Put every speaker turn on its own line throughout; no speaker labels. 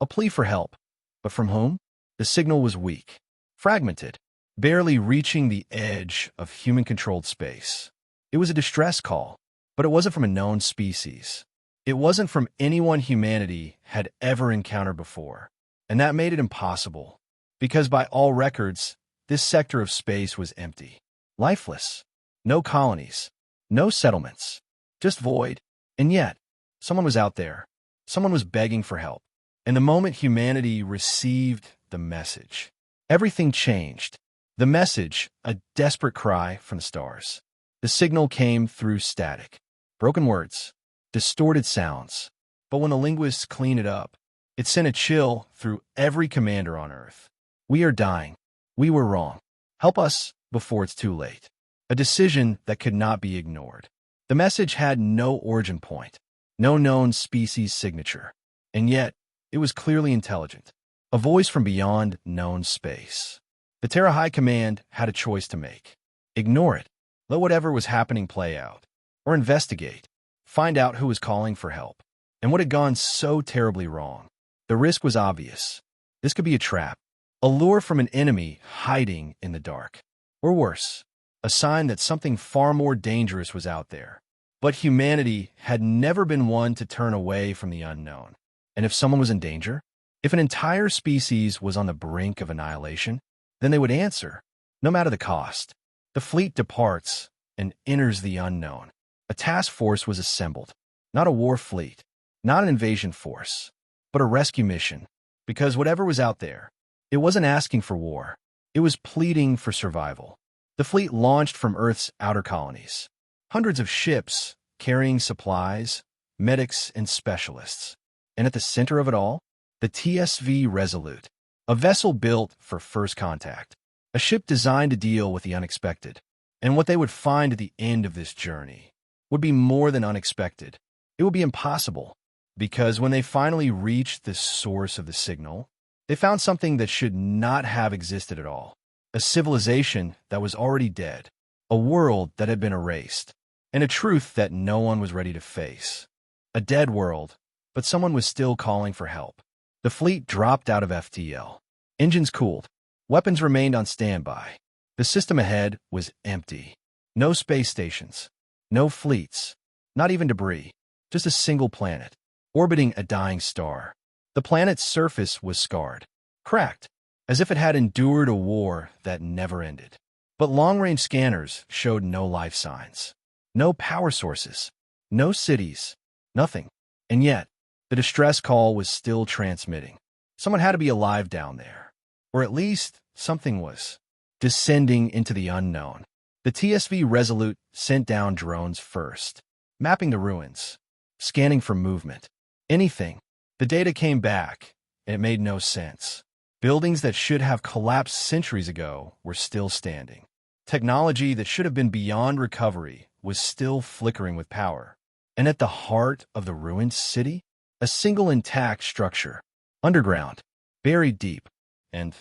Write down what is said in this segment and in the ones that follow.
A plea for help. But from whom? The signal was weak, fragmented, barely reaching the edge of human-controlled space. It was a distress call, but it wasn't from a known species. It wasn't from anyone humanity had ever encountered before. And that made it impossible, because by all records, this sector of space was empty, lifeless. No colonies, no settlements, just void. And yet, someone was out there. Someone was begging for help. And the moment humanity received the message, everything changed. The message, a desperate cry from the stars. The signal came through static, broken words, distorted sounds. But when the linguists cleaned it up, it sent a chill through every commander on Earth. We are dying. We were wrong. Help us before it's too late. A decision that could not be ignored. The message had no origin point, no known species signature, and yet it was clearly intelligent. A voice from beyond known space. The Terra High Command had a choice to make. Ignore it. Let whatever was happening play out. Or investigate. Find out who was calling for help. And what had gone so terribly wrong. The risk was obvious. This could be a trap. A lure from an enemy hiding in the dark. Or worse, a sign that something far more dangerous was out there. But humanity had never been one to turn away from the unknown. And if someone was in danger, if an entire species was on the brink of annihilation, then they would answer, no matter the cost. The fleet departs and enters the unknown. A task force was assembled, not a war fleet, not an invasion force, but a rescue mission, because whatever was out there, it wasn't asking for war. It was pleading for survival. The fleet launched from Earth's outer colonies. Hundreds of ships carrying supplies, medics, and specialists. And at the center of it all, the TSV Resolute, a vessel built for first contact, a ship designed to deal with the unexpected. And what they would find at the end of this journey would be more than unexpected. It would be impossible, because when they finally reached the source of the signal, they found something that should not have existed at all. A civilization that was already dead, a world that had been erased, and a truth that no one was ready to face. A dead world, but someone was still calling for help. The fleet dropped out of FTL. Engines cooled. Weapons remained on standby. The system ahead was empty. No space stations. No fleets. Not even debris. Just a single planet, orbiting a dying star. The planet's surface was scarred, cracked, as if it had endured a war that never ended. But long-range scanners showed no life signs. No power sources. No cities. Nothing. And yet, the distress call was still transmitting. Someone had to be alive down there. Or at least, something was. Descending into the unknown. The TSV Resolute sent down drones first, mapping the ruins, scanning for movement. Anything. The data came back, and it made no sense. Buildings that should have collapsed centuries ago were still standing. Technology that should have been beyond recovery was still flickering with power. And at the heart of the ruined city, a single intact structure, underground, buried deep. And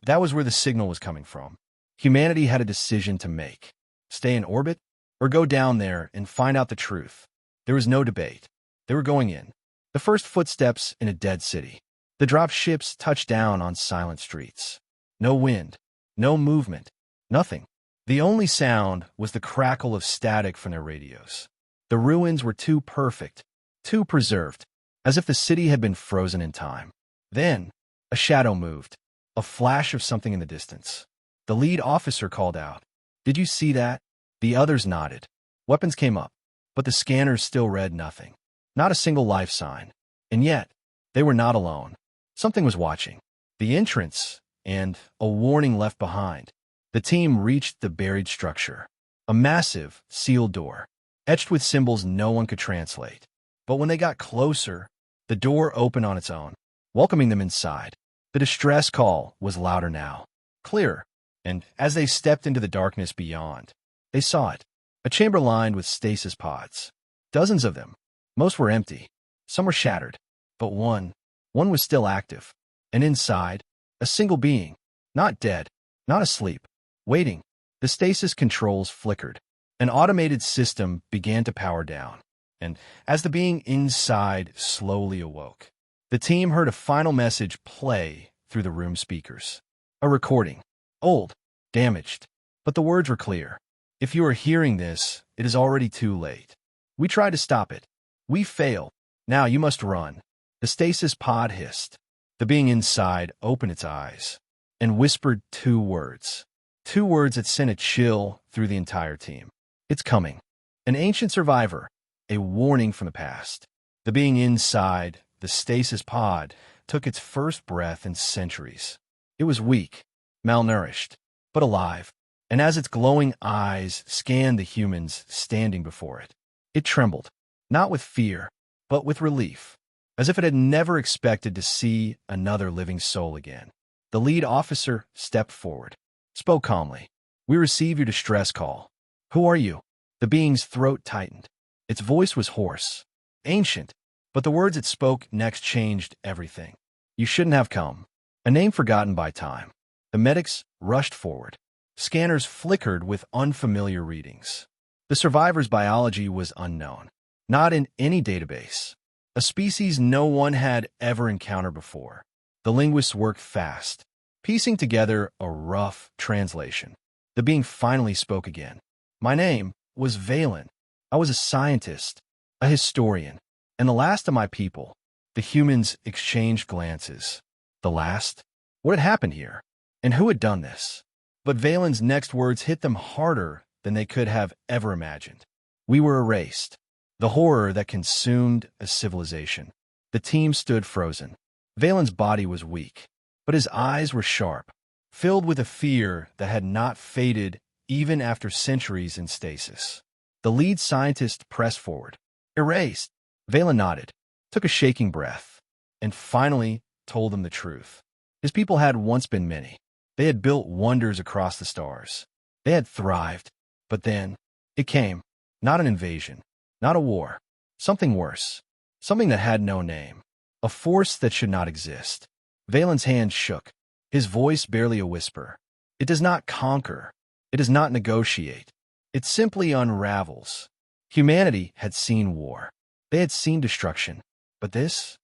that was where the signal was coming from. Humanity had a decision to make. Stay in orbit, or go down there and find out the truth. There was no debate. They were going in. The first footsteps in a dead city. The drop ships touched down on silent streets. No wind, no movement, nothing. The only sound was the crackle of static from their radios. The ruins were too perfect, too preserved, as if the city had been frozen in time. Then, a shadow moved, a flash of something in the distance. The lead officer called out, "Did you see that?" The others nodded. Weapons came up, but the scanners still read nothing. Not a single life sign. And yet, they were not alone. Something was watching. The entrance, and a warning left behind. The team reached the buried structure. A massive, sealed door, etched with symbols no one could translate. But when they got closer, the door opened on its own, welcoming them inside. The distress call was louder now, clearer. And as they stepped into the darkness beyond, they saw it. A chamber lined with stasis pods. Dozens of them. Most were empty. Some were shattered. But one was still active. And inside, a single being. Not dead. Not asleep. Waiting. The stasis controls flickered. An automated system began to power down. And as the being inside slowly awoke, The team heard a final message play through the room speakers. A recording. Old. Damaged. But the words were clear. If you are hearing this, it is already too late. We tried to stop it. We failed. Now you must run. The stasis pod hissed. The being inside opened its eyes and whispered two words. Two words that sent a chill through the entire team. It's coming. An ancient survivor. A warning from the past. The being inside the stasis pod took its first breath in centuries. It was weak, malnourished, but alive. And as its glowing eyes scanned the humans standing before it, it trembled, not with fear, but with relief, as if it had never expected to see another living soul again. The lead officer stepped forward, spoke calmly. We receive your distress call. Who are you? The being's throat tightened. Its voice was hoarse, ancient, but the words it spoke next changed everything. You shouldn't have come. A name forgotten by time. The medics rushed forward. Scanners flickered with unfamiliar readings. The survivor's biology was unknown, not in any database. A species no one had ever encountered before. The linguists worked fast, piecing together a rough translation. The being finally spoke again. My name was Valen. I was a scientist, a historian, and the last of my people. The humans exchanged glances. The last? What had happened here? And who had done this? But Valen's next words hit them harder than they could have ever imagined. We were erased. The horror that consumed a civilization. The team stood frozen. Valen's body was weak, but his eyes were sharp, filled with a fear that had not faded even after centuries in stasis. The lead scientist pressed forward. Erased. Valen nodded, took a shaking breath, and finally told them the truth. His people had once been many. They had built wonders across the stars. They had thrived. But then, it came. Not an invasion. Not a war. Something worse. Something that had no name. A force that should not exist. Valen's hand shook, his voice barely a whisper. It does not conquer. It does not negotiate. It simply unravels. Humanity had seen war. They had seen destruction. But this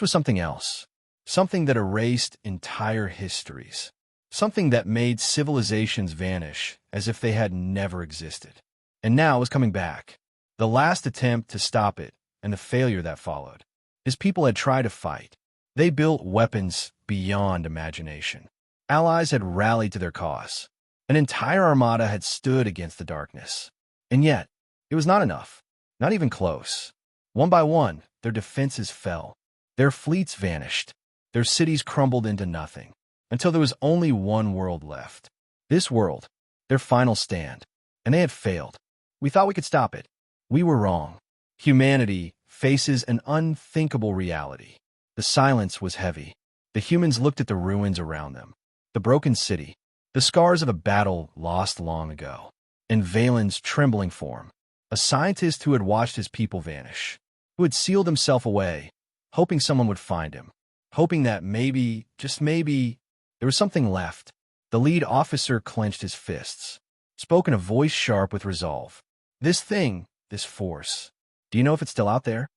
was something else. Something that erased entire histories. Something that made civilizations vanish as if they had never existed. And now it was coming back. The last attempt to stop it and the failure that followed. His people had tried to fight. They built weapons beyond imagination. Allies had rallied to their cause. An entire armada had stood against the darkness. And yet, it was not enough. Not even close. One by one, their defenses fell. Their fleets vanished. Their cities crumbled into nothing, until there was only one world left. This world, their final stand. And they had failed. We thought we could stop it. We were wrong. Humanity faces an unthinkable reality. The silence was heavy. The humans looked at the ruins around them. The broken city. The scars of a battle lost long ago. And Valen's trembling form. A scientist who had watched his people vanish. Who had sealed himself away, hoping someone would find him. Hoping that maybe, just maybe, there was something left. The lead officer clenched his fists. Spoke in a voice sharp with resolve. This thing, this force. Do you know if it's still out there?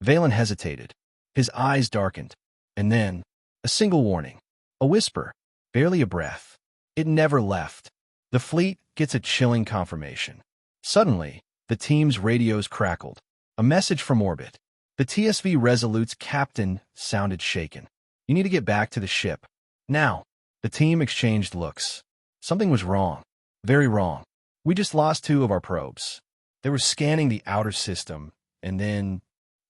Valen hesitated. His eyes darkened. And then, a single warning. A whisper. Barely a breath. It never left. The fleet gets a chilling confirmation. Suddenly, the team's radios crackled. A message from orbit. The TSV Resolute's captain sounded shaken. You need to get back to the ship. Now. The team exchanged looks. Something was wrong. Very wrong. We just lost 2 of our probes. They were scanning the outer system, and then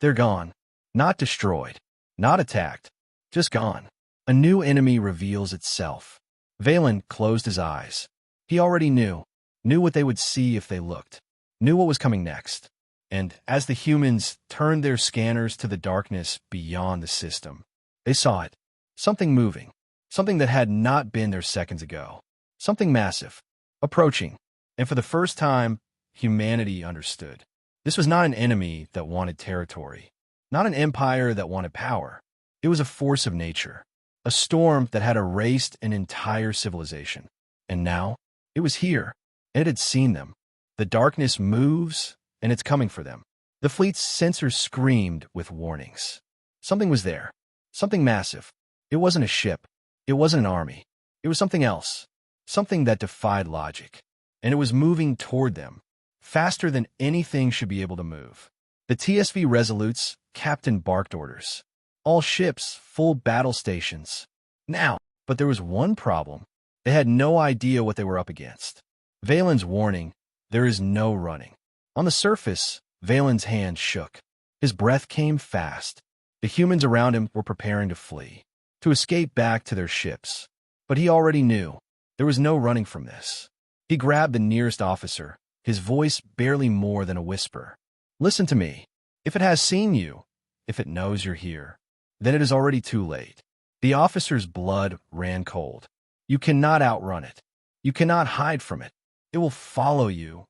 they're gone. Not destroyed. Not attacked. Just gone. A new enemy reveals itself. Valen closed his eyes. He already knew what they would see if they looked, knew what was coming next. And as the humans turned their scanners to the darkness beyond the system, they saw it. Something moving. Something that had not been there seconds ago. Something massive. Approaching. And for the first time, humanity understood. This was not an enemy that wanted territory. Not an empire that wanted power. It was a force of nature. A storm that had erased an entire civilization. And now, it was here. It had seen them. The darkness moves, and it's coming for them. The fleet's sensors screamed with warnings. Something was there. Something massive. It wasn't a ship. It wasn't an army. It was something else. Something that defied logic. And it was moving toward them, faster than anything should be able to move. The TSV Resolute's captain barked orders. All ships, full battle stations. Now, but there was one problem. They had no idea what they were up against. Valen's warning, there is no running. On the surface, Valen's hand shook. His breath came fast. The humans around him were preparing to flee, to escape back to their ships. But he already knew. There was no running from this. He grabbed the nearest officer, his voice barely more than a whisper. Listen to me. If it has seen you, if it knows you're here, then it is already too late. The officer's blood ran cold. You cannot outrun it. You cannot hide from it. It will follow you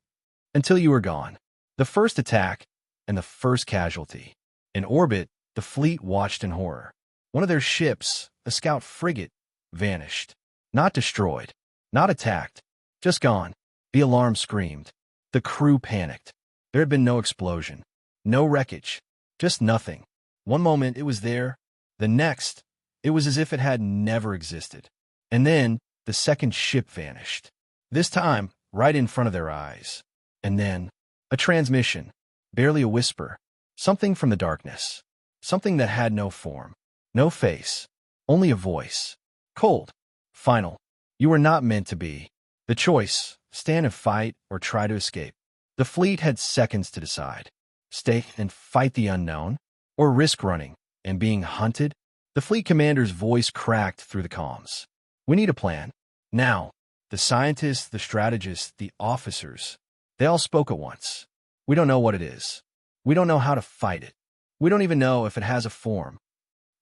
until you are gone. The first attack and the first casualty. In orbit, the fleet watched in horror. One of their ships, a scout frigate, vanished. Not destroyed, not attacked, just gone. The alarm screamed. The crew panicked. There had been no explosion, no wreckage, just nothing. One moment it was there, the next, it was as if it had never existed. And then the second ship vanished. This time, right in front of their eyes. And then, a transmission, barely a whisper, something from the darkness, something that had no form, no face, only a voice. Cold, final. You were not meant to be. The choice, stand and fight or try to escape. The fleet had seconds to decide. Stay and fight the unknown, or risk running and being hunted. The fleet commander's voice cracked through the comms. We need a plan. Now, the scientists, the strategists, the officers, they all spoke at once. We don't know what it is. We don't know how to fight it. We don't even know if it has a form.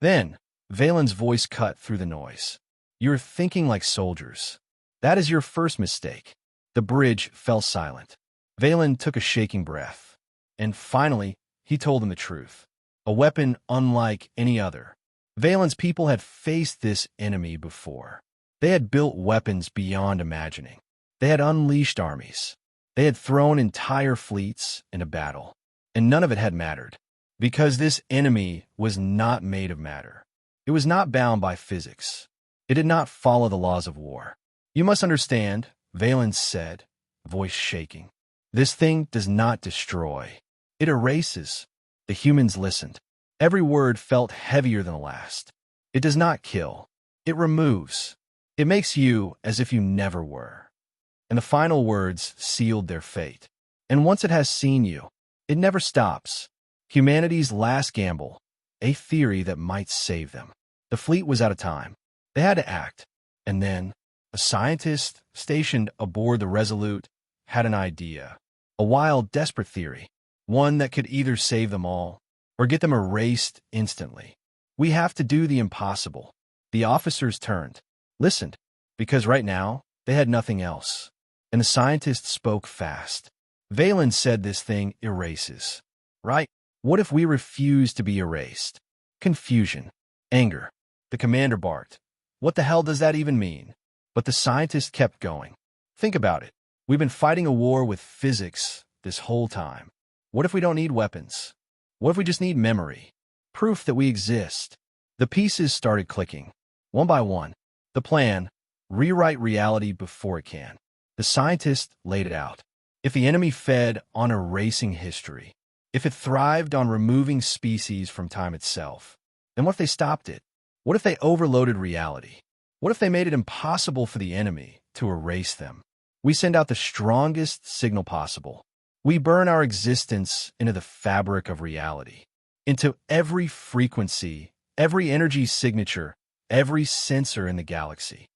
Then, Valen's voice cut through the noise. You're thinking like soldiers. That is your first mistake. The bridge fell silent. Valen took a shaking breath. And finally, he told them the truth. A weapon unlike any other. Valen's people had faced this enemy before. They had built weapons beyond imagining. They had unleashed armies. They had thrown entire fleets into battle. And none of it had mattered. Because this enemy was not made of matter. It was not bound by physics. It did not follow the laws of war. You must understand, Valen said, voice shaking. This thing does not destroy. It erases. The humans listened. Every word felt heavier than the last. It does not kill. It removes. It makes you as if you never were. And the final words sealed their fate. And once it has seen you, it never stops. Humanity's last gamble, a theory that might save them. The fleet was out of time. They had to act. And then, a scientist stationed aboard the Resolute had an idea. A wild, desperate theory. One that could either save them all or get them erased instantly. We have to do the impossible. The officers turned, listened, because right now, they had nothing else. And the scientist spoke fast. Valen said this thing erases. Right? What if we refuse to be erased? Confusion. Anger. The commander barked. What the hell does that even mean? But the scientist kept going. Think about it. We've been fighting a war with physics this whole time. What if we don't need weapons? What if we just need memory? Proof that we exist. The pieces started clicking. One by one. The plan, rewrite reality before it can. The scientist laid it out. If the enemy fed on erasing history, if it thrived on removing species from time itself, then what if they stopped it? What if they overloaded reality? What if they made it impossible for the enemy to erase them? We send out the strongest signal possible. We burn our existence into the fabric of reality, into every frequency, every energy signature, every sensor in the galaxy.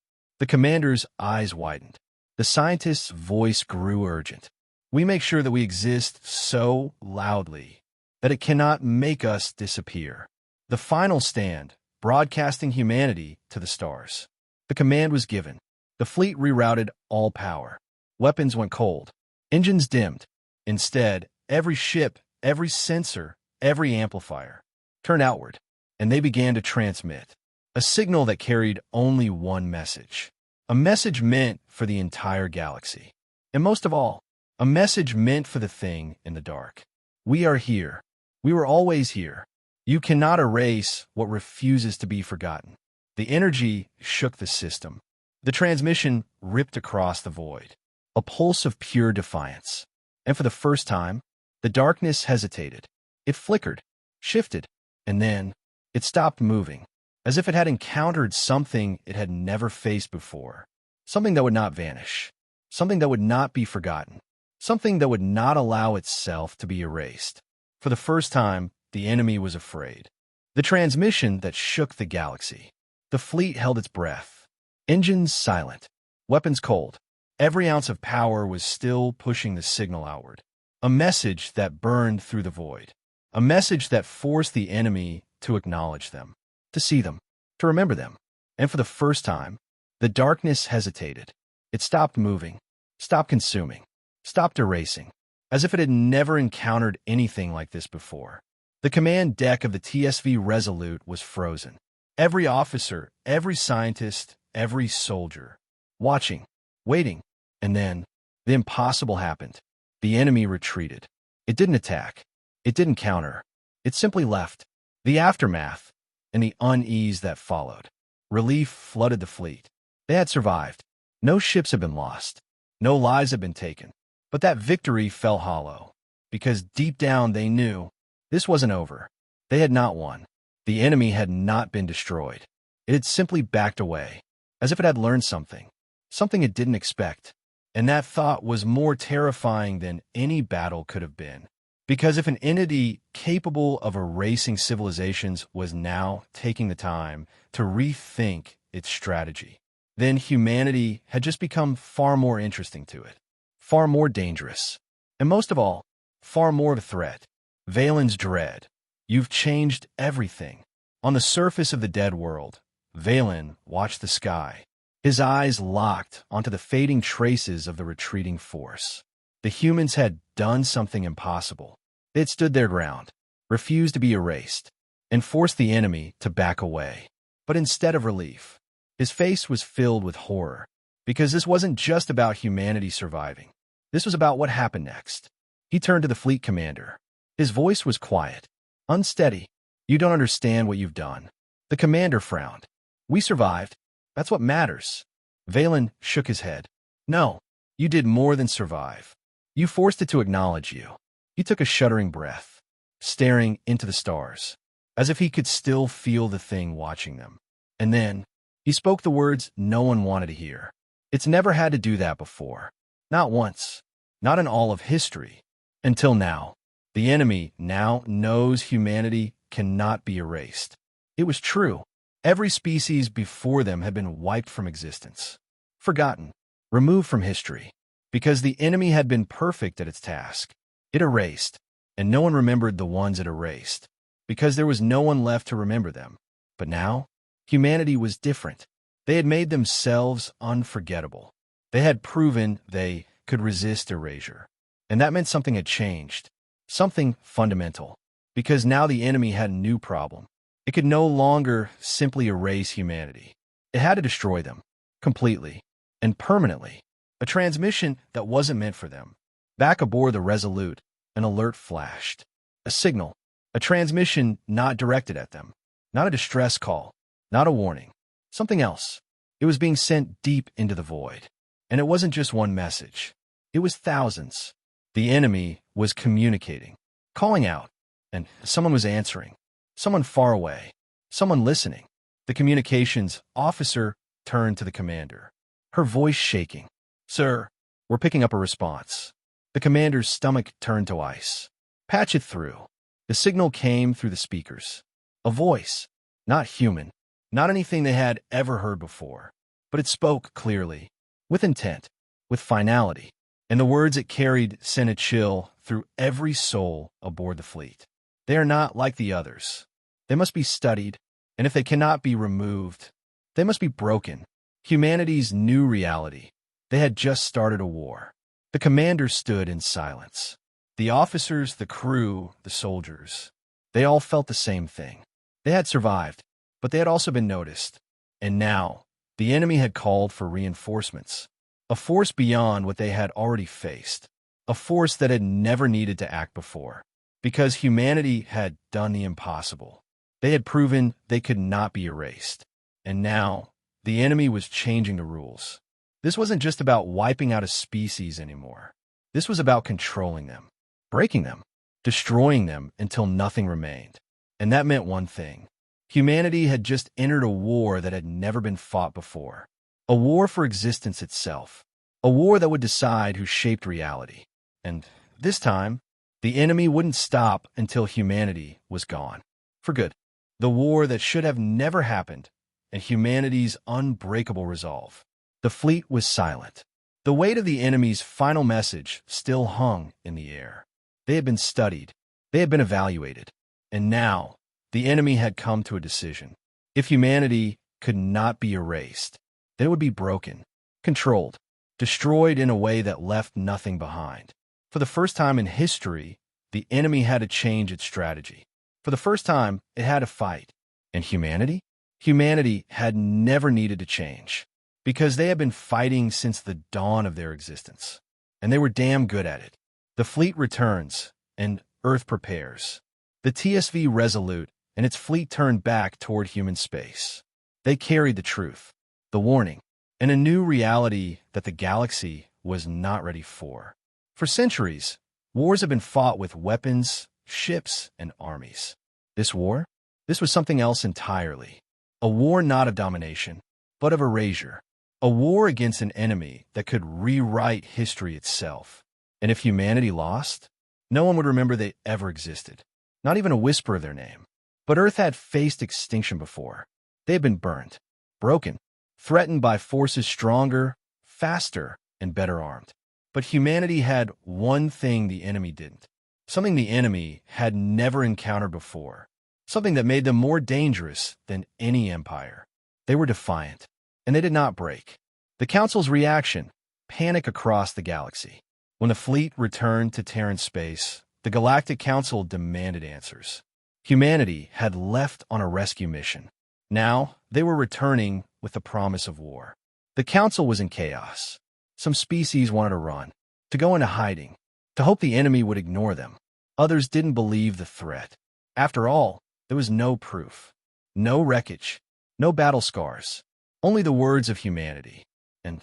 The commander's eyes widened. The scientist's voice grew urgent. We make sure that we exist so loudly that it cannot make us disappear. The final stand, broadcasting humanity to the stars. The command was given. The fleet rerouted all power. Weapons went cold. Engines dimmed. Instead, every ship, every sensor, every amplifier turned outward, and they began to transmit. A signal that carried only one message. A message meant for the entire galaxy. And most of all, a message meant for the thing in the dark. We are here. We were always here. You cannot erase what refuses to be forgotten. The energy shook the system. The transmission ripped across the void, a pulse of pure defiance. And for the first time, the darkness hesitated. It flickered, shifted, and then it stopped moving, as if it had encountered something it had never faced before. Something that would not vanish. Something that would not be forgotten. Something that would not allow itself to be erased. For the first time, the enemy was afraid. The transmission that shook the galaxy. The fleet held its breath. Engines silent. Weapons cold. Every ounce of power was still pushing the signal outward. A message that burned through the void. A message that forced the enemy to acknowledge them, to see them, to remember them. And for the first time, the darkness hesitated. It stopped moving, stopped consuming, stopped erasing, as if it had never encountered anything like this before. The command deck of the TSV Resolute was frozen. Every officer, every scientist, every soldier, watching, waiting, and then the impossible happened. The enemy retreated. It didn't attack. It didn't counter. It simply left. The aftermath and the unease that followed. Relief flooded the fleet. They had survived. No ships had been lost. No lives had been taken. But that victory fell hollow, because deep down they knew this wasn't over. They had not won. The enemy had not been destroyed. It had simply backed away, as if it had learned something, something it didn't expect. And that thought was more terrifying than any battle could have been. Because if an entity capable of erasing civilizations was now taking the time to rethink its strategy, then humanity had just become far more interesting to it, far more dangerous, and most of all, far more of a threat. Valen's dread. You've changed everything. On the surface of the dead world, Valen watched the sky, his eyes locked onto the fading traces of the retreating force. The humans had done something impossible. They had stood their ground, refused to be erased, and forced the enemy to back away. But instead of relief, his face was filled with horror, because this wasn't just about humanity surviving. This was about what happened next. He turned to the fleet commander. His voice was quiet, unsteady. You don't understand what you've done. The commander frowned. We survived. That's what matters. Valen shook his head. No, you did more than survive. You forced it to acknowledge you. He took a shuddering breath, staring into the stars, as if he could still feel the thing watching them. And then he spoke the words no one wanted to hear. It's never had to do that before. Not once. Not in all of history. Until now. The enemy now knows humanity cannot be erased. It was true. Every species before them had been wiped from existence, forgotten, removed from history, because the enemy had been perfect at its task. It erased, and no one remembered the ones it erased, because there was no one left to remember them. But now, humanity was different. They had made themselves unforgettable. They had proven they could resist erasure. And that meant something had changed, something fundamental, because now the enemy had a new problem. It could no longer simply erase humanity. It had to destroy them, completely and permanently. A transmission that wasn't meant for them. Back aboard the Resolute, an alert flashed. A signal, a transmission not directed at them. Not a distress call, not a warning. Something else. It was being sent deep into the void. And it wasn't just one message. It was thousands. The enemy was communicating, calling out, and someone was answering. Someone far away. Someone listening. The communications officer turned to the commander, her voice shaking. Sir, we're picking up a response. The commander's stomach turned to ice. Patch it through. The signal came through the speakers. A voice, not human, not anything they had ever heard before, but it spoke clearly, with intent, with finality, and the words it carried sent a chill through every soul aboard the fleet. They are not like the others. They must be studied, and if they cannot be removed, they must be broken. Humanity's new reality. They had just started a war. The commander stood in silence. The officers, the crew, the soldiers, they all felt the same thing. They had survived, but they had also been noticed. And now, the enemy had called for reinforcements. A force beyond what they had already faced. A force that had never needed to act before. Because humanity had done the impossible. They had proven they could not be erased. And now, the enemy was changing the rules. This wasn't just about wiping out a species anymore. This was about controlling them, breaking them, destroying them until nothing remained. And that meant one thing. Humanity had just entered a war that had never been fought before. A war for existence itself. A war that would decide who shaped reality. And this time, the enemy wouldn't stop until humanity was gone. For good. The war that should have never happened, and humanity's unbreakable resolve. The fleet was silent. The weight of the enemy's final message still hung in the air. They had been studied. They had been evaluated. And now, the enemy had come to a decision. If humanity could not be erased, then it would be broken, controlled, destroyed in a way that left nothing behind. For the first time in history, the enemy had to change its strategy. For the first time, it had to fight. And humanity? Humanity had never needed to change, because they had been fighting since the dawn of their existence. And they were damn good at it. The fleet returns, and Earth prepares. The TSV resolute, and its fleet turned back toward human space. They carried the truth, the warning, and a new reality that the galaxy was not ready for. For centuries, wars have been fought with weapons, ships, and armies. This war? This was something else entirely. A war not of domination, but of erasure. A war against an enemy that could rewrite history itself. And if humanity lost, no one would remember they ever existed. Not even a whisper of their name. But Earth had faced extinction before. They had been burned, broken, threatened by forces stronger, faster, and better armed. But humanity had one thing the enemy didn't. Something the enemy had never encountered before. Something that made them more dangerous than any empire. They were defiant, and they did not break. The Council's reaction: panic across the galaxy. When the fleet returned to Terran space, the Galactic Council demanded answers. Humanity had left on a rescue mission. Now, they were returning with the promise of war. The Council was in chaos. Some species wanted to run, to go into hiding, to hope the enemy would ignore them. Others didn't believe the threat. After all, there was no proof, no wreckage, no battle scars, only the words of humanity. And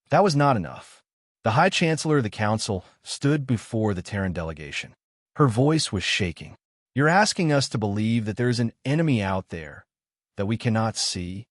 that was not enough. The High Chancellor of the Council stood before the Terran delegation. Her voice was shaking. You're asking us to believe that there is an enemy out there that we cannot see?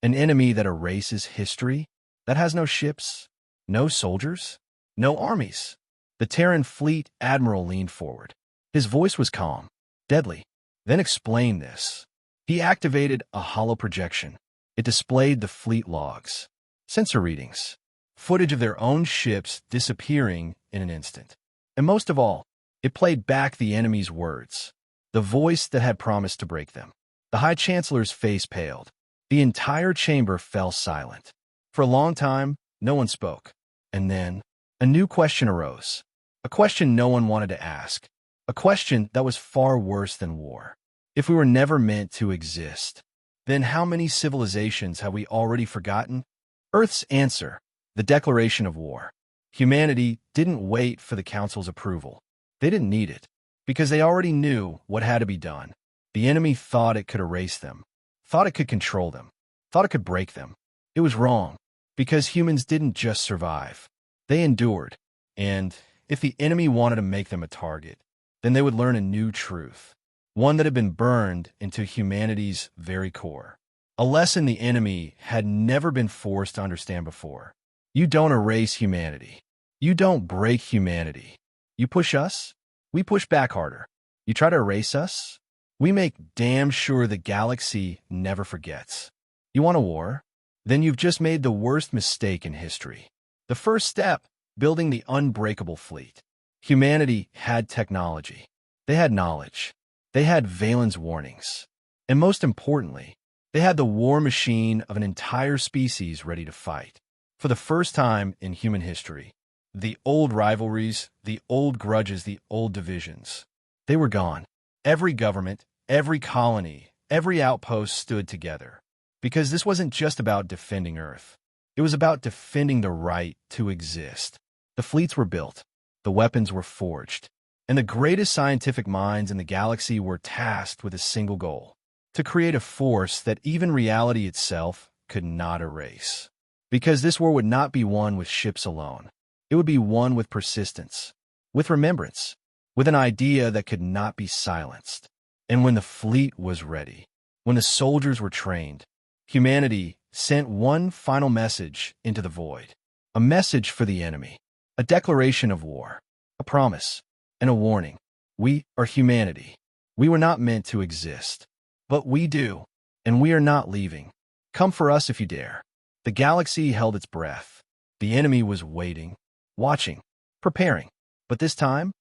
An enemy that erases history? That has no ships, no soldiers, no armies? The Terran fleet admiral leaned forward. His voice was calm, deadly. Then explain this. He activated a hollow projection. It displayed the fleet logs, sensor readings, footage of their own ships disappearing in an instant. And most of all, it played back the enemy's words, the voice that had promised to break them. The High Chancellor's face paled. The entire chamber fell silent. For a long time, no one spoke. And then, a new question arose. A question no one wanted to ask. A question that was far worse than war. If we were never meant to exist, then how many civilizations have we already forgotten? Earth's answer: the declaration of war. Humanity didn't wait for the Council's approval. They didn't need it, because they already knew what had to be done. The enemy thought it could erase them, thought it could control them, thought it could break them. It was wrong, because humans didn't just survive. They endured, and if the enemy wanted to make them a target, then they would learn a new truth, one that had been burned into humanity's very core. A lesson the enemy had never been forced to understand before. You don't erase humanity. You don't break humanity. You push us, we push back harder. You try to erase us, we make damn sure the galaxy never forgets. You want a war? Then you've just made the worst mistake in history. The first step: building the unbreakable fleet. Humanity had technology. They had knowledge. They had Valen's warnings. And most importantly, they had the war machine of an entire species ready to fight. For the first time in human history, the old rivalries, the old grudges, the old divisions, they were gone. Every government, every colony, every outpost stood together. Because this wasn't just about defending Earth. It was about defending the right to exist. The fleets were built. The weapons were forged. And the greatest scientific minds in the galaxy were tasked with a single goal: to create a force that even reality itself could not erase. Because this war would not be won with ships alone. It would be won with persistence, with remembrance, with an idea that could not be silenced. And when the fleet was ready, when the soldiers were trained, humanity sent one final message into the void. A message for the enemy, a declaration of war, a promise, and a warning. We are humanity. We were not meant to exist, but we do, and we are not leaving. Come for us if you dare. The galaxy held its breath. The enemy was waiting, watching, preparing. But this time,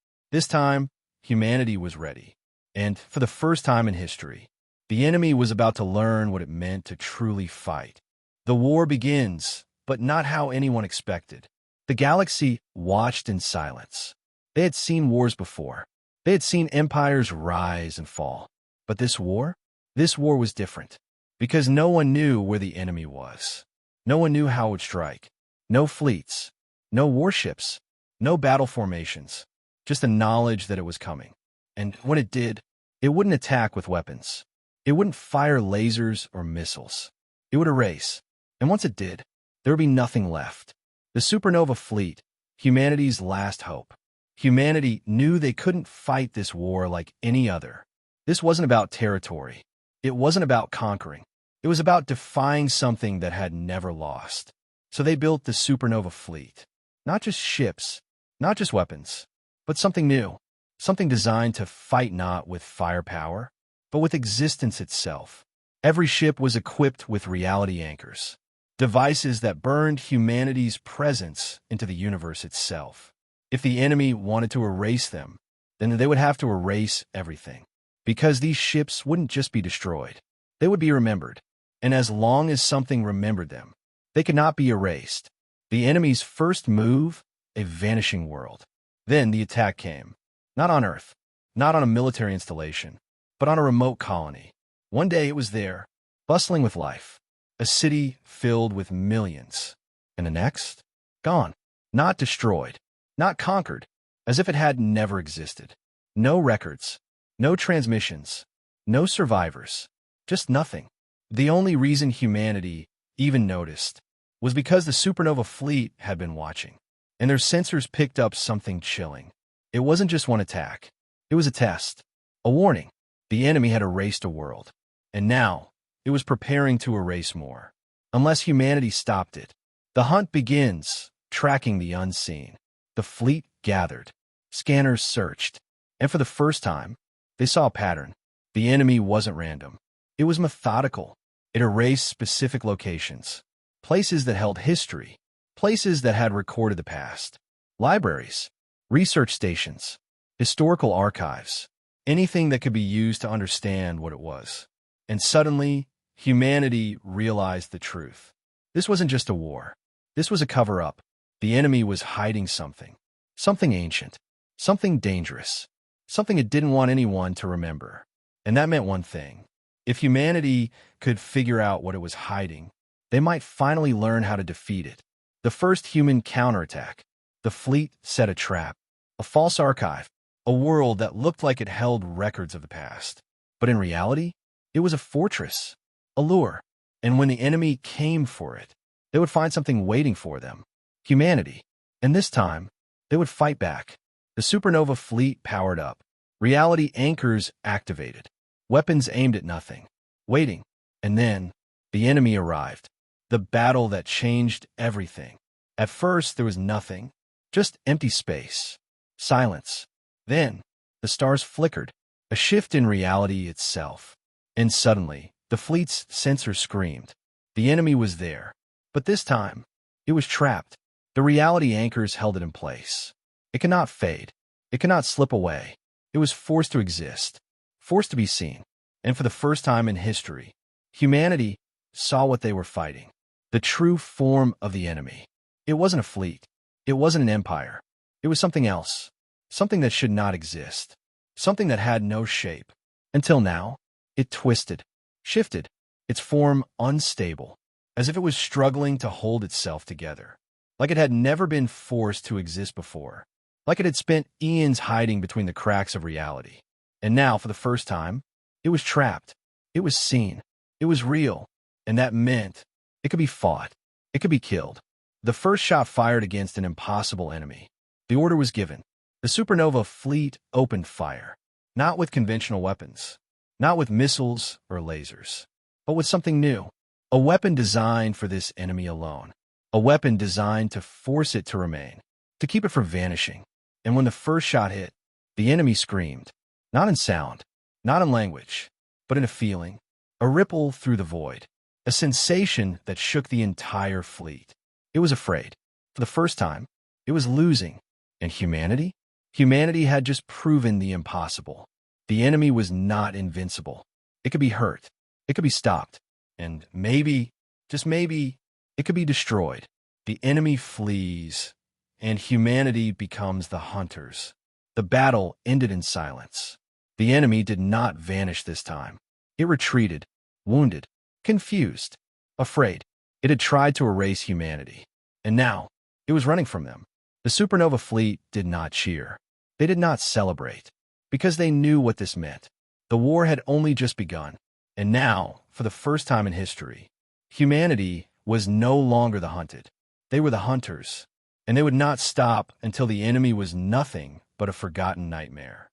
humanity was ready. And for the first time in history, the enemy was about to learn what it meant to truly fight. The war begins, but not how anyone expected. The galaxy watched in silence. They had seen wars before. They had seen empires rise and fall. But this war was different. Because no one knew where the enemy was. No one knew how it would strike. No fleets, no warships, no battle formations. Just the knowledge that it was coming. And when it did, it wouldn't attack with weapons. It wouldn't fire lasers or missiles. It would erase. And once it did, there would be nothing left. The supernova fleet, humanity's last hope. Humanity knew they couldn't fight this war like any other. This wasn't about territory. It wasn't about conquering. It was about defying something that had never lost. So they built the supernova fleet. Not just ships, not just weapons, but something new. Something designed to fight not with firepower, but with existence itself. Every ship was equipped with reality anchors, devices that burned humanity's presence into the universe itself. If the enemy wanted to erase them, then they would have to erase everything. Because these ships wouldn't just be destroyed. They would be remembered. And as long as something remembered them, they could not be erased. The enemy's first move, a vanishing world. Then the attack came. Not on Earth, not on a military installation, but on a remote colony. One day it was there, bustling with life. A city filled with millions. And the next? Gone. Not destroyed. Not conquered, as if it had never existed. No records, no transmissions, no survivors, just nothing. The only reason humanity even noticed was because the supernova fleet had been watching, and their sensors picked up something chilling. It wasn't just one attack. It was a test, a warning. The enemy had erased a world, and now it was preparing to erase more. Unless humanity stopped it. The hunt begins, tracking the unseen. The fleet gathered. Scanners searched. And for the first time, they saw a pattern. The enemy wasn't random. It was methodical. It erased specific locations. Places that held history. Places that had recorded the past. Libraries. Research stations. Historical archives. Anything that could be used to understand what it was. And suddenly, humanity realized the truth. This wasn't just a war. This was a cover-up. The enemy was hiding something. Something ancient. Something dangerous. Something it didn't want anyone to remember. And that meant one thing. If humanity could figure out what it was hiding, they might finally learn how to defeat it. The first human counterattack. The fleet set a trap. A false archive. A world that looked like it held records of the past. But in reality, it was a fortress. A lure. And when the enemy came for it, they would find something waiting for them. Humanity. And this time, they would fight back. The supernova fleet powered up. Reality anchors activated. Weapons aimed at nothing. Waiting. And then, the enemy arrived. The battle that changed everything. At first, there was nothing. Just empty space. Silence. Then, the stars flickered. A shift in reality itself. And suddenly, the fleet's sensor screamed. The enemy was there. But this time, it was trapped. The reality anchors held it in place. It could not fade. It could not slip away. It was forced to exist. Forced to be seen. And for the first time in history, humanity saw what they were fighting. The true form of the enemy. It wasn't a fleet. It wasn't an empire. It was something else. Something that should not exist. Something that had no shape. Until now, it twisted, shifted, its form unstable, as if it was struggling to hold itself together. Like it had never been forced to exist before. like it had spent eons hiding between the cracks of reality. And now, for the first time, it was trapped. It was seen. It was real. And that meant it could be fought. It could be killed. The first shot fired against an impossible enemy. The order was given. The supernova fleet opened fire, not with conventional weapons, not with missiles or lasers, but with something new. A weapon designed for this enemy alone. A weapon designed to force it to remain, to keep it from vanishing. And when the first shot hit, the enemy screamed, not in sound, not in language, but in a feeling, a ripple through the void, a sensation that shook the entire fleet. It was afraid. For the first time, it was losing. And humanity? Humanity had just proven the impossible. The enemy was not invincible. It could be hurt. It could be stopped. And maybe, just maybe, it could be destroyed. The enemy flees, and humanity becomes the hunters. The battle ended in silence. The enemy did not vanish this time. It retreated, wounded, confused, afraid. It had tried to erase humanity. And now, it was running from them. The supernova fleet did not cheer. They did not celebrate, because they knew what this meant. The war had only just begun. And now, for the first time in history, humanity was no longer the hunted. They were the hunters, and they would not stop until the enemy was nothing but a forgotten nightmare.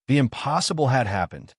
The impossible had happened,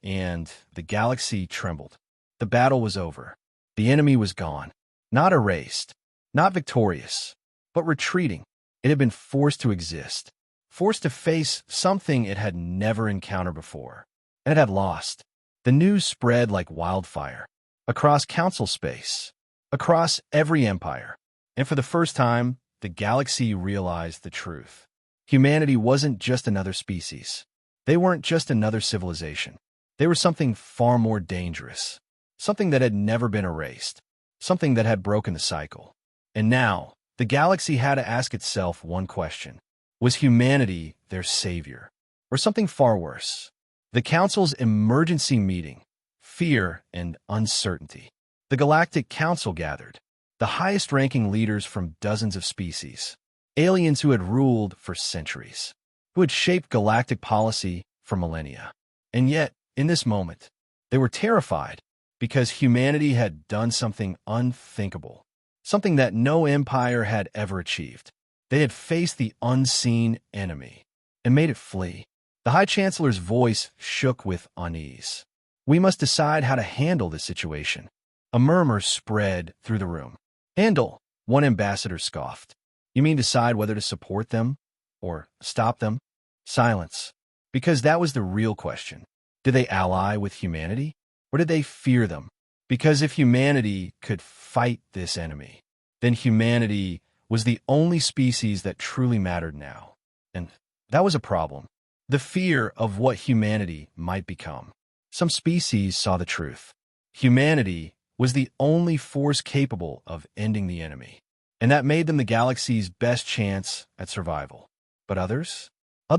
and the galaxy trembled. The battle was over. The enemy was gone, not erased, not victorious, but retreating. It had been forced to exist, forced to face something it had never encountered before, and it had lost. The news spread like wildfire, across council space, across every empire, and for the first time, the galaxy realized the truth. Humanity wasn't just another species. They weren't just another civilization. They were something far more dangerous, something that had never been erased, something that had broken the cycle. And now, the galaxy had to ask itself one question. Was humanity their savior, or something far worse? The Council's emergency meeting, fear and uncertainty. The Galactic Council gathered, the highest-ranking leaders from dozens of species, aliens who had ruled for centuries, who had shaped galactic policy for millennia. And yet, in this moment, they were terrified because humanity had done something unthinkable, something that no empire had ever achieved. They had faced the unseen enemy and made it flee. The High Chancellor's voice shook with unease. We must decide how to handle this situation. A murmur spread through the room. Handle, one ambassador scoffed. You mean decide whether to support them or stop them? Silence. Because that was the real question. Did they ally with humanity, or did they fear them? Because if humanity could fight this enemy, then humanity was the only species that truly mattered now. And that was a problem. The fear of what humanity might become. Some species saw the truth. Humanity was the only force capable of ending the enemy, and that made them the galaxy's best chance at survival. But others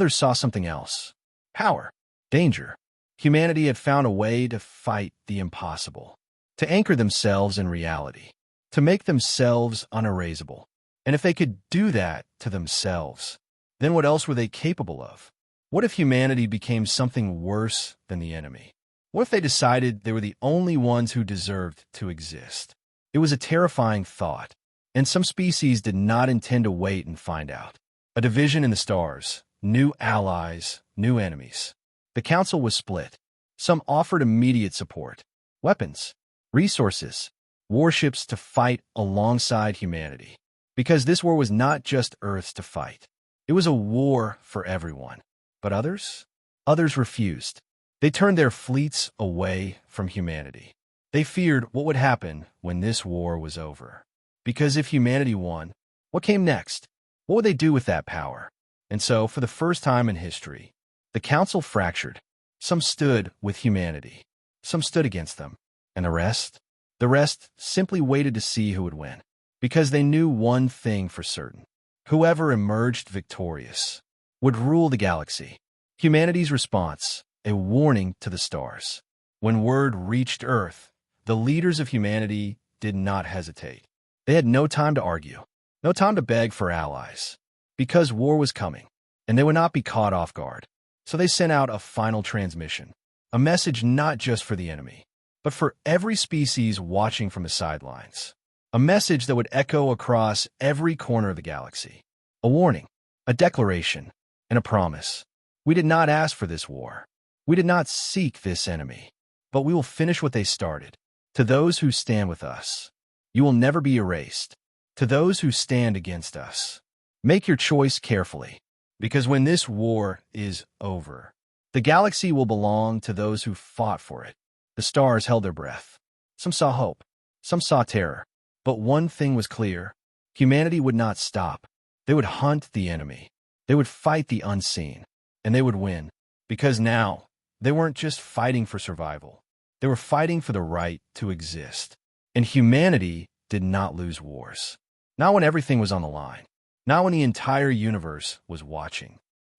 saw something else. Power. Danger. Humanity had found a way to fight the impossible, to anchor themselves in reality, to make themselves unerasable. And if they could do that to themselves, then what else were they capable of? What if humanity became something worse than the enemy? What if they decided they were the only ones who deserved to exist? It was a terrifying thought, and some species did not intend to wait and find out. A division in the stars, new allies, new enemies. The council was split. Some offered immediate support, weapons, resources, warships to fight alongside humanity. Because this war was not just Earth's to fight. It was a war for everyone. But others refused. They turned their fleets away from humanity. They feared what would happen when this war was over. Because if humanity won, what came next? What would they do with that power? And so, for the first time in history, the council fractured. Some stood with humanity. Some stood against them. And the rest? The rest simply waited to see who would win. Because they knew one thing for certain. Whoever emerged victorious would rule the galaxy. Humanity's response, a warning to the stars. When word reached Earth, the leaders of humanity did not hesitate. They had no time to argue, no time to beg for allies, because war was coming. and they would not be caught off guard. So they sent out a final transmission, a message not just for the enemy, but for every species watching from the sidelines. A message that would echo across every corner of the galaxy. A warning, a declaration, and a promise. We did not ask for this war. We did not seek this enemy, but we will finish what they started. To those who stand with us, you will never be erased. To those who stand against us, make your choice carefully, because when this war is over, the galaxy will belong to those who fought for it. The stars held their breath. Some saw hope, some saw terror, but one thing was clear. Humanity would not stop. They would hunt the enemy. They would fight the unseen, and they would win, because now they weren't just fighting for survival. They were fighting for the right to exist. And humanity did not lose wars. Not when everything was on the line. Not when the entire universe was watching.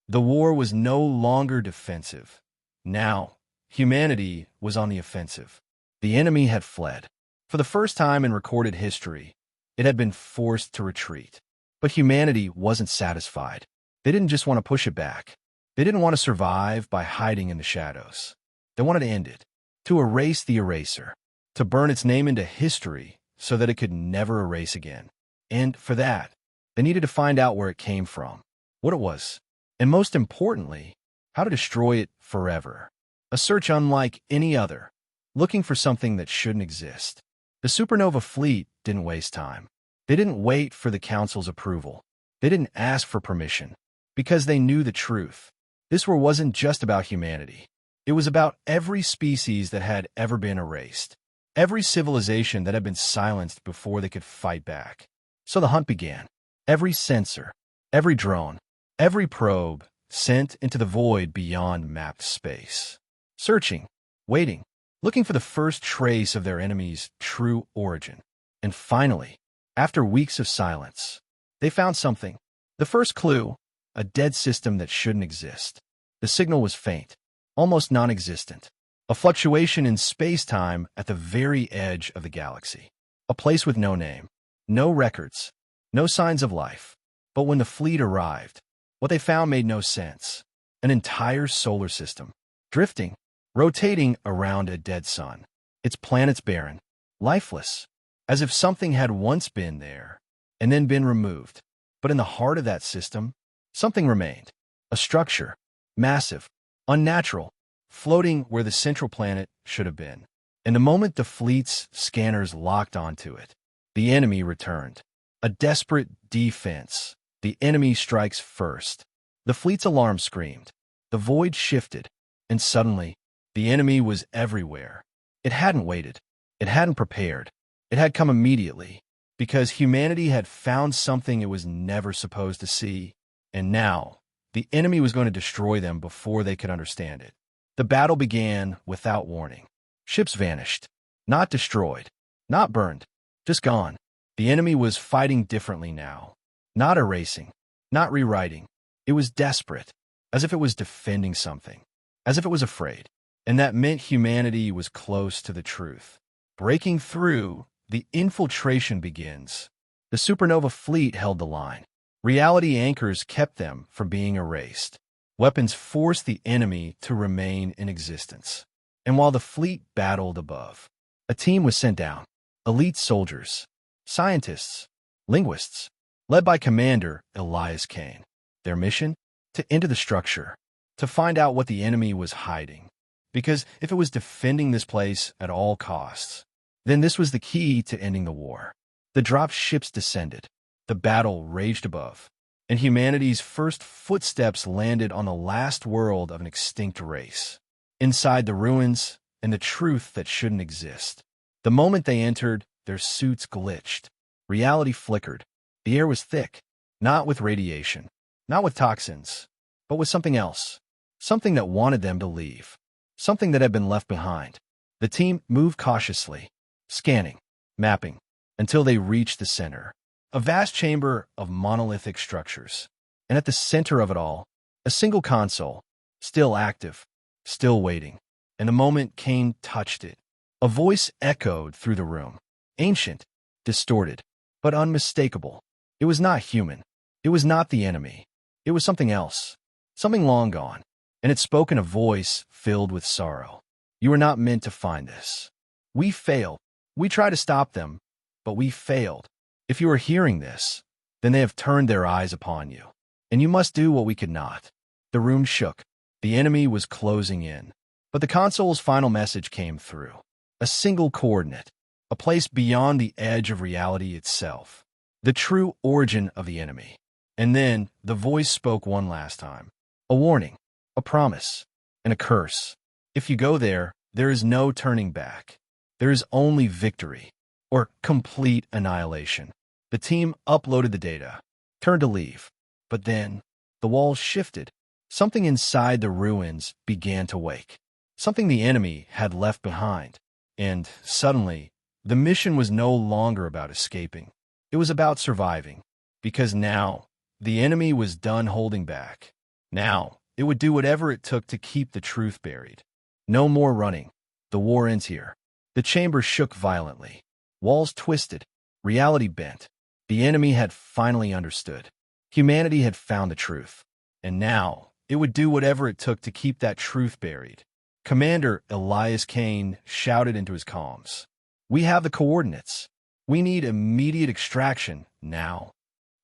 The war was no longer defensive. Now, humanity was on the offensive. The enemy had fled. For the first time in recorded history, it had been forced to retreat. But humanity wasn't satisfied. They didn't just want to push it back. They didn't want to survive by hiding in the shadows. They wanted to end it, to erase the eraser, to burn its name into history so that it could never erase again. And for that, they needed to find out where it came from, what it was, and most importantly, how to destroy it forever. A search unlike any other, looking for something that shouldn't exist. The supernova fleet didn't waste time. They didn't wait for the Council's approval. They didn't ask for permission, because they knew the truth. This war wasn't just about humanity. It was about every species that had ever been erased, every civilization that had been silenced before they could fight back. So the hunt began. Every sensor, every drone, every probe sent into the void beyond mapped space. Searching, waiting, looking for the first trace of their enemy's true origin. And finally, after weeks of silence, they found something. The first clue, a dead system that shouldn't exist. The signal was faint, almost non-existent. A fluctuation in space-time at the very edge of the galaxy. A place with no name, no records, no signs of life. But when the fleet arrived, what they found made no sense. An entire solar system, drifting, rotating around a dead sun. Its planets barren, lifeless, as if something had once been there and then been removed. But in the heart of that system, something remained. A structure, massive, unnatural, floating where the central planet should have been. And the moment the fleet's scanners locked onto it, the enemy returned. A desperate defense. The enemy strikes first. The fleet's alarm screamed. The void shifted. And suddenly, the enemy was everywhere. It hadn't waited. It hadn't prepared. It had come immediately. Because humanity had found something it was never supposed to see. And now, the enemy was going to destroy them before they could understand it. The battle began without warning. Ships vanished. Not destroyed. Not burned. Just gone. The enemy was fighting differently now. Not erasing. Not rewriting. It was desperate. As if it was defending something. As if it was afraid. And that meant humanity was close to the truth. Breaking through, the infiltration begins. The supernova fleet held the line. Reality anchors kept them from being erased. Weapons forced the enemy to remain in existence. And while the fleet battled above, a team was sent down. Elite soldiers, scientists, linguists, led by Commander Elias Kane. Their mission? To enter the structure, to find out what the enemy was hiding. Because if it was defending this place at all costs, then this was the key to ending the war. The dropped ships descended. The battle raged above. And humanity's first footsteps landed on the last world of an extinct race. Inside the ruins and the truth that shouldn't exist. The moment they entered, their suits glitched. Reality flickered. The air was thick, not with radiation, not with toxins, but with something else. Something that wanted them to leave. Something that had been left behind. The team moved cautiously, scanning, mapping, until they reached the center. A vast chamber of monolithic structures. And at the center of it all, a single console, still active, still waiting. And the moment Kane touched it, a voice echoed through the room. Ancient, distorted, but unmistakable. It was not human. It was not the enemy. It was something else, something long gone, and it spoke in a voice filled with sorrow. You were not meant to find this. We failed. We tried to stop them, but we failed. If you are hearing this, then they have turned their eyes upon you, and you must do what we could not. The room shook. The enemy was closing in, but the console's final message came through. A single coordinate, a place beyond the edge of reality itself. The true origin of the enemy. And then the voice spoke one last time. A warning, a promise, and a curse. If you go there, there is no turning back. There is only victory, or complete annihilation. The team uploaded the data, turned to leave, but then the walls shifted. Something inside the ruins began to wake. Something the enemy had left behind. And suddenly, the mission was no longer about escaping. It was about surviving. Because now, the enemy was done holding back. Now, it would do whatever it took to keep the truth buried. No more running. The war ends here. The chamber shook violently. Walls twisted. Reality bent. The enemy had finally understood. Humanity had found the truth. And now, it would do whatever it took to keep that truth buried. Commander Elias Kane shouted into his comms. We have the coordinates. We need immediate extraction now.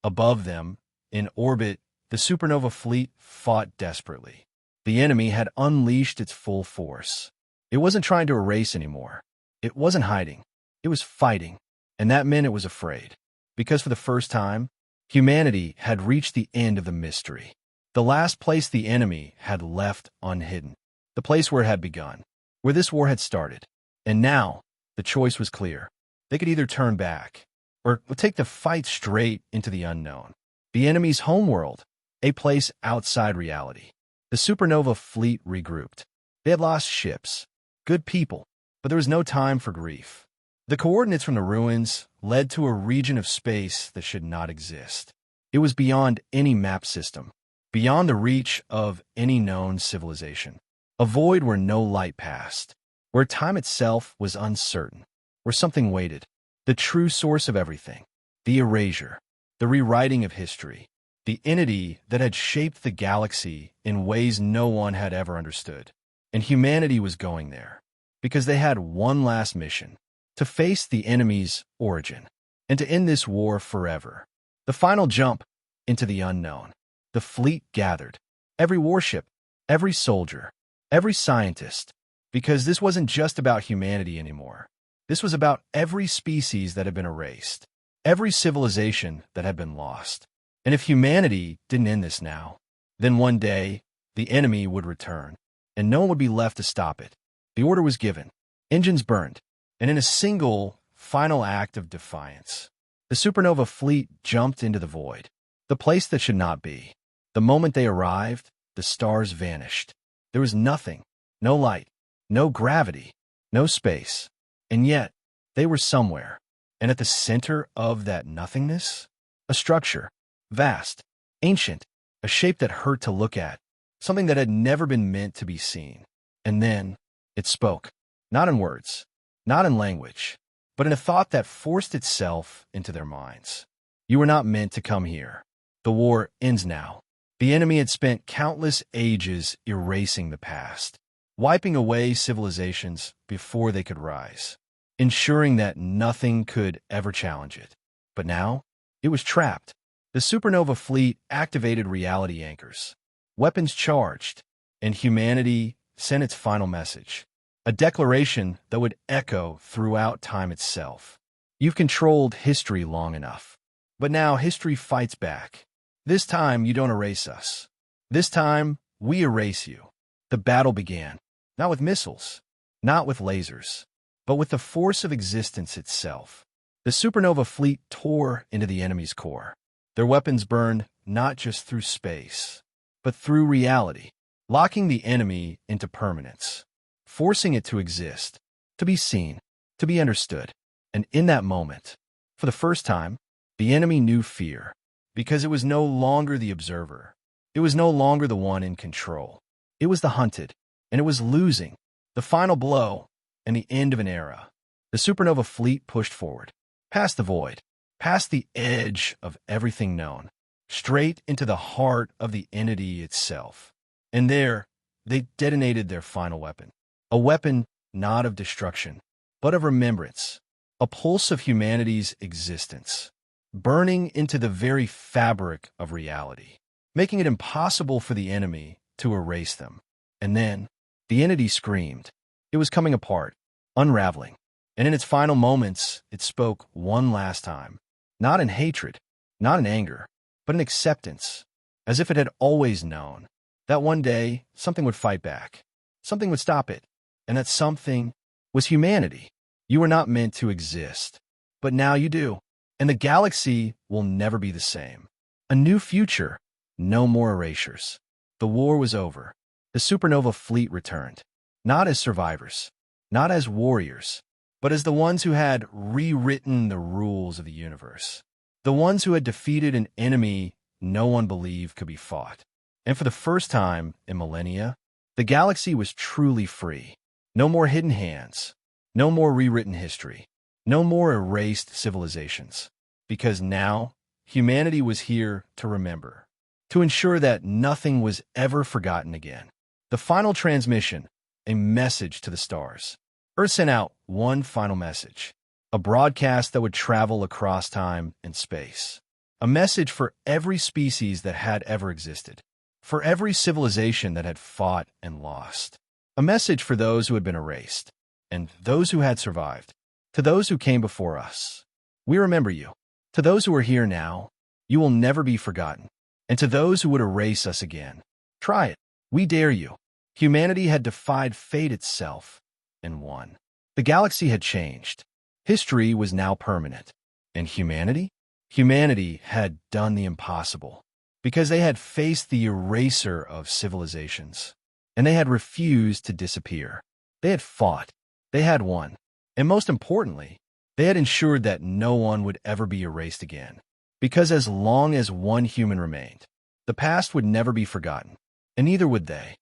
Above them, in orbit, the supernova fleet fought desperately. The enemy had unleashed its full force. It wasn't trying to erase anymore. It wasn't hiding. It was fighting. And that meant it was afraid. Because for the first time, humanity had reached the end of the mystery. The last place the enemy had left unhidden. The place where it had begun. Where this war had started. And now, the choice was clear. They could either turn back, or take the fight straight into the unknown. The enemy's homeworld, a place outside reality. The supernova fleet regrouped. They had lost ships, good people, but there was no time for grief. The coordinates from the ruins led to a region of space that should not exist. It was beyond any map system, beyond the reach of any known civilization. A void where no light passed, where time itself was uncertain, where something waited. The true source of everything, the erasure, the rewriting of history, the entity that had shaped the galaxy in ways no one had ever understood. And humanity was going there, because they had one last mission, to face the enemy's origin, and to end this war forever. The final jump into the unknown. The fleet gathered, every warship, every soldier, every scientist, because this wasn't just about humanity anymore. This was about every species that had been erased, every civilization that had been lost. And if humanity didn't end this now, then one day the enemy would return, and no one would be left to stop it. The order was given, engines burned, and in a single, final act of defiance, the supernova fleet jumped into the void, the place that should not be. The moment they arrived, the stars vanished. There was nothing, no light, no gravity, no space. And yet, they were somewhere. And at the center of that nothingness, a structure, vast, ancient, a shape that hurt to look at, something that had never been meant to be seen. And then, it spoke, not in words, not in language, but in a thought that forced itself into their minds. You were not meant to come here. The war ends now. The enemy had spent countless ages erasing the past, wiping away civilizations before they could rise, ensuring that nothing could ever challenge it. But now, it was trapped. The supernova fleet activated reality anchors, weapons charged, and humanity sent its final message, a declaration that would echo throughout time itself. You've controlled history long enough, but now history fights back. This time, you don't erase us. This time, we erase you. The battle began, not with missiles, not with lasers, but with the force of existence itself. The supernova fleet tore into the enemy's core. Their weapons burned not just through space, but through reality, locking the enemy into permanence, forcing it to exist, to be seen, to be understood. And in that moment, for the first time, the enemy knew fear, because it was no longer the observer. It was no longer the one in control. It was the hunted, and it was losing. The final blow, and the end of an era. The supernova fleet pushed forward, past the void, past the edge of everything known. straight into the heart of the entity itself. And there, they detonated their final weapon. A weapon not of destruction, but of remembrance. A pulse of humanity's existence, burning into the very fabric of reality, making it impossible for the enemy to erase them. And then, the entity screamed. It was coming apart, unraveling. And in its final moments, it spoke one last time. Not in hatred, not in anger, but in acceptance, as if it had always known that one day something would fight back, something would stop it, and that something was humanity. You were not meant to exist, but now you do, and the galaxy will never be the same. A new future, no more erasures. The war was over. The supernova fleet returned, not as survivors, not as warriors, but as the ones who had rewritten the rules of the universe. The ones who had defeated an enemy no one believed could be fought. And for the first time in millennia, the galaxy was truly free. No more hidden hands, no more rewritten history, no more erased civilizations. Because now, humanity was here to remember, to ensure that nothing was ever forgotten again. The final transmission, a message to the stars. Earth sent out one final message, a broadcast that would travel across time and space. A message for every species that had ever existed, for every civilization that had fought and lost. A message for those who had been erased, and those who had survived. To those who came before us, we remember you. To those who are here now, you will never be forgotten. And to those who would erase us again, try it. We dare you. Humanity had defied fate itself and won. The galaxy had changed. History was now permanent. And humanity? Humanity had done the impossible, because they had faced the eraser of civilizations, and they had refused to disappear. They had fought. They had won. And most importantly, they had ensured that no one would ever be erased again. Because as long as one human remained, the past would never be forgotten, and neither would they.